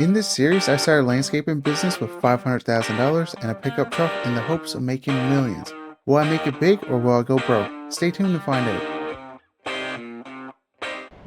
In this series, I started a landscaping business with $500,000 and a pickup truck in the hopes of making millions. Will I make it big or will I go broke? Stay tuned to find out.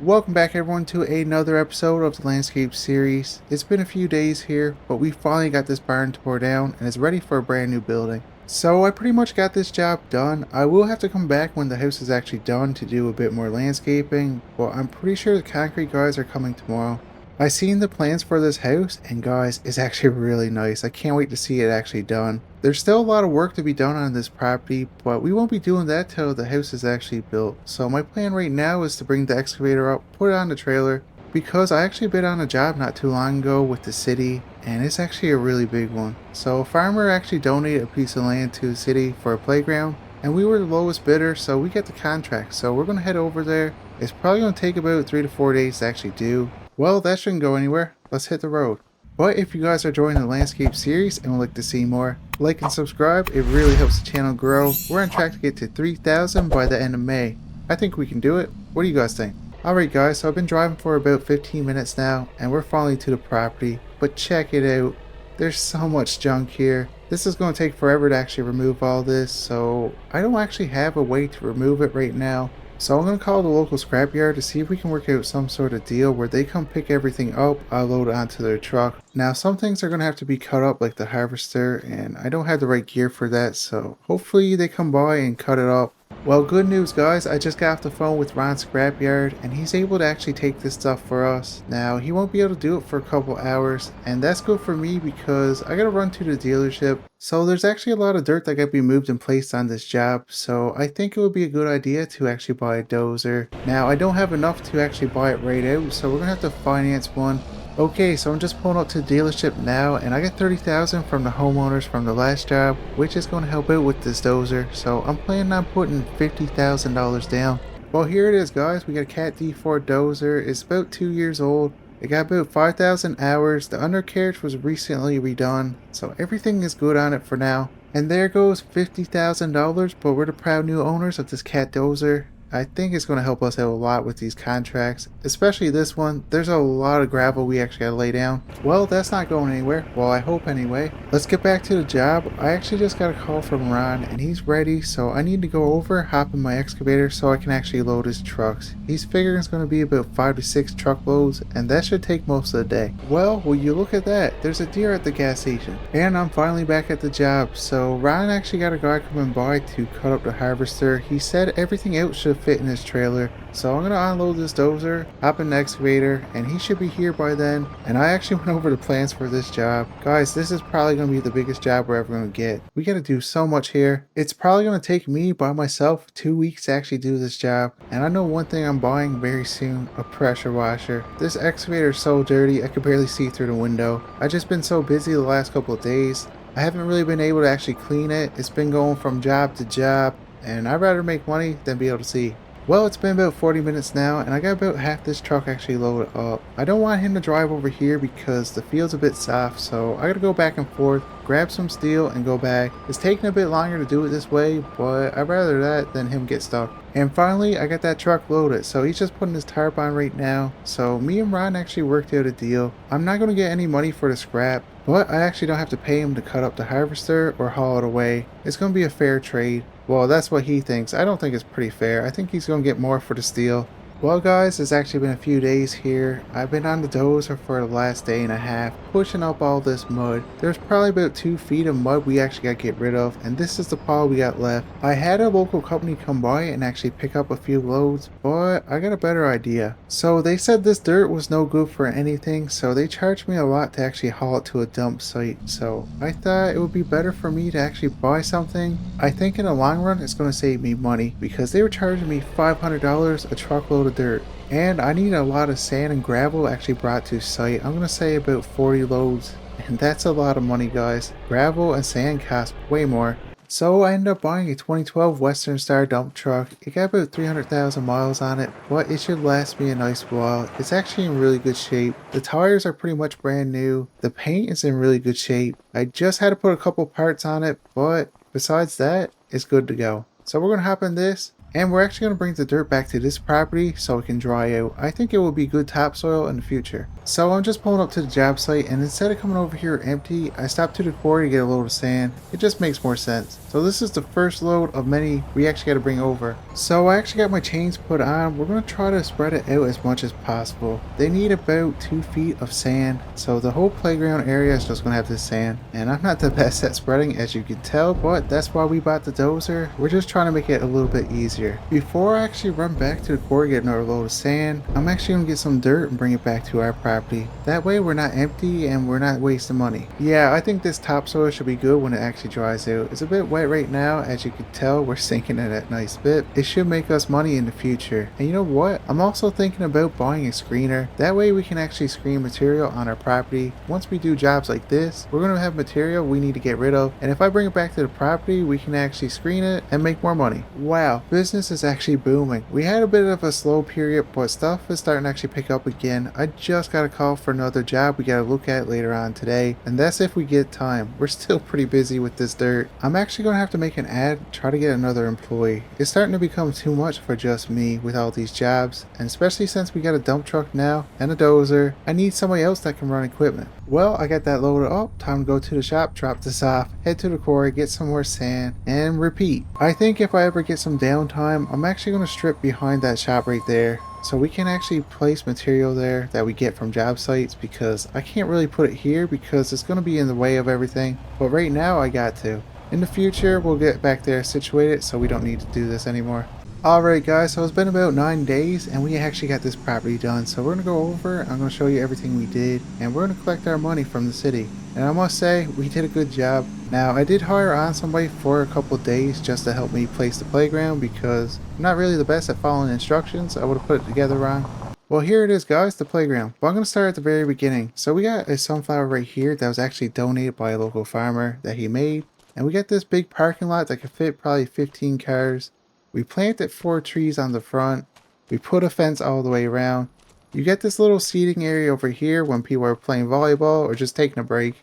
Welcome back everyone to another episode of the landscape series. It's been a few days here, but we finally got this barn tore down and is ready for a brand new building. So I pretty much got this job done. I will have to come back when the house is actually done to do a bit more landscaping, but I'm pretty sure the concrete guys are coming tomorrow. I seen the plans for this house and guys, it's actually really nice. I can't wait to see it actually done. There's still a lot of work to be done on this property, but we won't be doing that till the house is actually built. So my plan right now is to bring the excavator up, put it on the trailer, because I actually bid on a job not too long ago with the city and it's actually a really big one. So a farmer actually donated a piece of land to the city for a playground and we were the lowest bidder, so we get the contract. So we're going to head over there. It's probably going to take about 3 to 4 days to actually do. Well, that shouldn't go anywhere. Let's hit the road. But if you guys are enjoying the landscape series and would like to see more, like and subscribe. It really helps the channel grow. We're on track to get to 3,000 by the end of May. I think we can do it. What do you guys think? Alright guys, so I've been driving for about 15 minutes now and we're finally to the property. But check it out. There's so much junk here. This is going to take forever to actually remove all this, so I don't actually have a way to remove it right now. So I'm going to call the local scrapyard to see if we can work out some sort of deal where they come pick everything up, I'll load it onto their truck. Now some things are going to have to be cut up like the harvester and I don't have the right gear for that, so hopefully they come by and cut it up. Well, good news guys, I just got off the phone with Ron's scrapyard and he's able to actually take this stuff for us. Now he won't be able to do it for a couple hours and that's good for me because I gotta run to the dealership. So there's actually a lot of dirt that got to be moved and placed on this job, so I think it would be a good idea to actually buy a dozer. Now I don't have enough to actually buy it right out, so we're gonna have to finance one. Okay, so I'm just pulling up to the dealership now and I got 30,000 from the homeowners from the last job, which is going to help out with this dozer. So I'm planning on putting $50,000 down. Well, here it is guys. We got a Cat D4 dozer. It's about 2 years old. It got about 5,000 hours. The undercarriage was recently redone, so everything is good on it for now. And there goes $50,000, but we're the proud new owners of this Cat dozer. I think it's going to help us out a lot with these contracts, especially this one. There's a lot of gravel we actually got to lay down. Well, that's not going anywhere. Well, I hope anyway. Let's get back to the job. I actually just got a call from Ron and he's ready, so I need to go over, hop in my excavator so I can actually load his trucks. He's figuring it's going to be about 5 to 6 truckloads and that should take most of the day. Well, will you look at that? There's a deer at the gas station. And I'm finally back at the job. So Ron actually got a guy coming by to cut up the harvester. He said everything else should fit in his trailer, so I'm gonna unload this dozer, hop in the excavator, and he should be here by then. And I actually went over the plans for this job. Guys, this is probably gonna be the biggest job we're ever gonna get. We gotta do so much here. It's probably gonna take me by myself 2 weeks to actually do this job. And I know one thing I'm buying very soon: a pressure washer. This excavator is so dirty I could barely see through the window. I've just been so busy the last couple of days. I haven't really been able to actually clean it. It's been going from job to job and I'd rather make money than be able to see. Well, it's been about 40 minutes now and I got about half this truck actually loaded up. I don't want him to drive over here because the field's a bit soft, so I gotta go back and forth, grab some steel and go back. It's taking a bit longer to do it this way, but I'd rather that than him get stuck. And finally, I got that truck loaded, so he's just putting his tarp on right now. So me and Ron actually worked out a deal. I'm not gonna get any money for the scrap, but I actually don't have to pay him to cut up the harvester or haul it away. It's gonna be a fair trade. Well, that's what he thinks. I don't think it's pretty fair. I think he's gonna get more for the steel. Well guys, it's actually been a few days here. I've been on the dozer for the last day and a half, pushing up all this mud. There's probably about 2 feet of mud we actually got to get rid of, and this is the pile we got left. I had a local company come by and actually pick up a few loads, but I got a better idea. So they said this dirt was no good for anything, so they charged me a lot to actually haul it to a dump site. So I thought it would be better for me to actually buy something. I think in the long run it's going to save me money because they were charging me $500 a truckload of dirt. And I need a lot of sand and gravel actually brought to site. I'm gonna say about 40 loads, and that's a lot of money guys. Gravel and sand cost way more. So I ended up buying a 2012 Western Star dump truck. It got about 300,000 miles on it, but it should last me a nice while. It's actually in really good shape. The tires are pretty much brand new. The paint is in really good shape. I just had to put a couple parts on it, but besides that, it's good to go. So we're gonna hop in this And we're actually going to bring the dirt back to this property so it can dry out. I think it will be good topsoil in the future. So I'm just pulling up to the job site, and instead of coming over here empty, I stopped to the quarry to get a load of sand. It just makes more sense. So this is the first load of many we actually got to bring over. So I actually got my chains put on. We're going to try to spread it out as much as possible. They need about 2 feet of sand, so the whole playground area is just going to have this sand. And I'm not the best at spreading, as you can tell, but that's why we bought the dozer. We're just trying to make it a little bit easier. Before I actually run back to the quarry get another load of sand, I'm actually going to get some dirt and bring it back to our property. That way we're not empty and we're not wasting money. Yeah, I think this topsoil should be good when it actually dries out. It's a bit wet right now, as you can tell. We're sinking it a nice bit. It should make us money in the future. And you know what? I'm also thinking about buying a screener. That way we can actually screen material on our property. Once we do jobs like this, we're going to have material we need to get rid of. And if I bring it back to the property, we can actually screen it and make more money. Wow, business is actually booming. We had a bit of a slow period, but stuff is starting to actually pick up again. I just got a call for another job we got to look at later on today, and that's if we get time. We're still pretty busy with this dirt. I'm actually going to have to make an ad, try to get another employee. It's starting to become too much for just me with all these jobs, and especially since we got a dump truck now and a dozer, I need somebody else that can run equipment. Well, I got that loaded up. Time to go to the shop, drop this off, head to the quarry, get some more sand, and repeat. I think if I ever get some downtime, I'm actually going to strip behind that shop right there, so we can actually place material there that we get from job sites, because I can't really put it here because it's going to be in the way of everything, but right now I got to. In the future we'll get back there situated so we don't need to do this anymore. Alright guys, so it's been about 9 days and we actually got this property done, so we're going to go over, I'm going to show you everything we did, and we're going to collect our money from the city. And I must say, we did a good job. Now, I did hire on somebody for a couple of days just to help me place the playground, because I'm not really the best at following instructions. I would have put it together wrong. Well, here it is guys, the playground. But I'm going to start at the very beginning. So we got a sunflower right here that was actually donated by a local farmer that he made. And we got this big parking lot that could fit probably 15 cars. We planted 4 trees on the front. We put a fence all the way around. You get this little seating area over here when people are playing volleyball or just taking a break.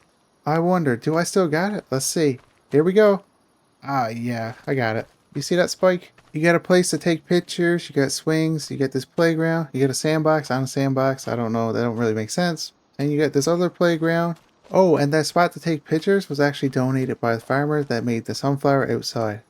I wonder, do I still got it? Let's see. Here we go. Ah, yeah, I got it. You see that spike? You got a place to take pictures, you got swings, you got this playground, you got a sandbox on a sandbox. I don't know, that don't really make sense. And you got this other playground. Oh, and that spot to take pictures was actually donated by the farmer that made the sunflower outside.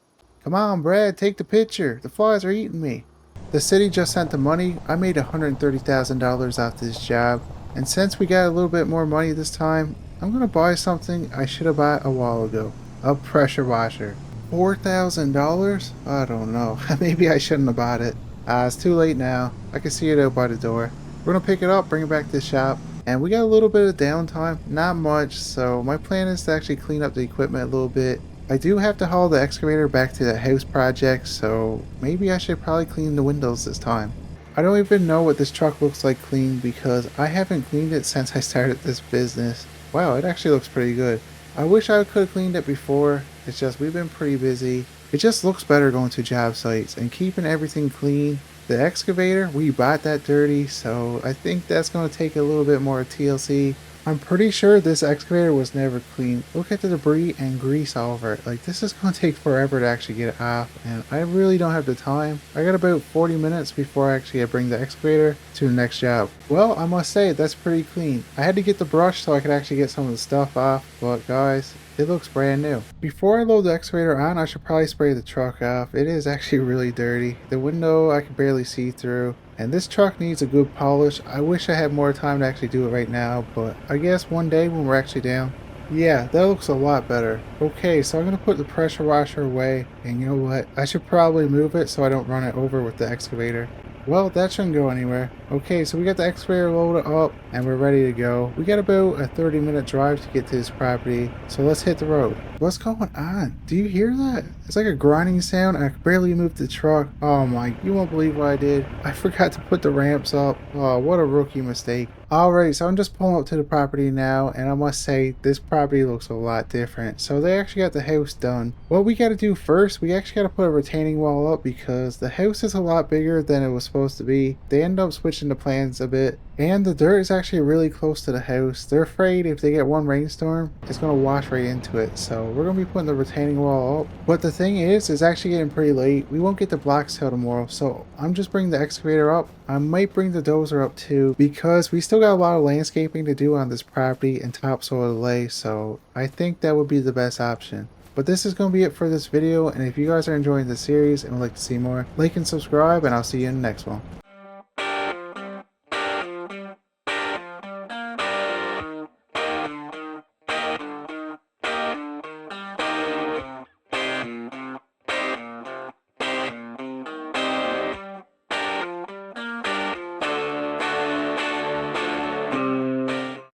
Come on, Brad, take the picture. The flies are eating me. The city just sent the money. I made $130,000 off this job. And since we got a little bit more money this time, I'm going to buy something I should have bought a while ago. A pressure washer. $4,000? I don't know. Maybe I shouldn't have bought it. It's too late now. I can see it out by the door. We're going to pick it up, bring it back to the shop. And we got a little bit of downtime. Not much. So my plan is to actually clean up the equipment a little bit. I do have to haul the excavator back to the house project, so maybe I should probably clean the windows this time. I don't even know what this truck looks like clean because I haven't cleaned it since I started this business. Wow, it actually looks pretty good. I wish I could have cleaned it before. It's just we've been pretty busy. It just looks better going to job sites and keeping everything clean. The excavator, we bought that dirty, so I think that's going to take a little bit more TLC. I'm pretty sure this excavator was never cleaned. Look at the debris and grease all over it. Like, this is going to take forever to actually get it off, and I really don't have the time. I got about 40 minutes before I bring the excavator to the next job. Well, I must say, that's pretty clean. I had to get the brush so I could actually get some of the stuff off, but guys, it looks brand new. Before I load the excavator on, I should probably spray the truck off. It is actually really dirty. The window I can barely see through. And this truck needs a good polish. I wish I had more time to actually do it right now, but I guess one day when we're actually down. Yeah, that looks a lot better. Okay, so I'm going to put the pressure washer away, and you know what? I should probably move it so I don't run it over with the excavator. Well, that shouldn't go anywhere. Okay, so we got the excavator loaded up and we're ready to go. We got about a 30-minute drive to get to this property, so let's hit the road. What's going on? Do you hear that? It's like a grinding sound and I could barely move the truck. Oh my, you won't believe what I did. I forgot to put the ramps up. Oh, what a rookie mistake. Alright, so I'm just pulling up to the property now, and I must say, this property looks a lot different. So they actually got the house done. What we got to do first, we actually got to put a retaining wall up because the house is a lot bigger than it was supposed to be. They ended up switching the plans a bit. And the dirt is actually really close to the house. They're afraid if they get one rainstorm, it's going to wash right into it. So we're going to be putting the retaining wall up. But the thing is, it's actually getting pretty late. We won't get the blocks till tomorrow. So I'm just bringing the excavator up. I might bring the dozer up too, because we still got a lot of landscaping to do on this property and topsoil to lay. So I think that would be the best option. But this is going to be it for this video. And if you guys are enjoying the series and would like to see more, like and subscribe, and I'll see you in the next one.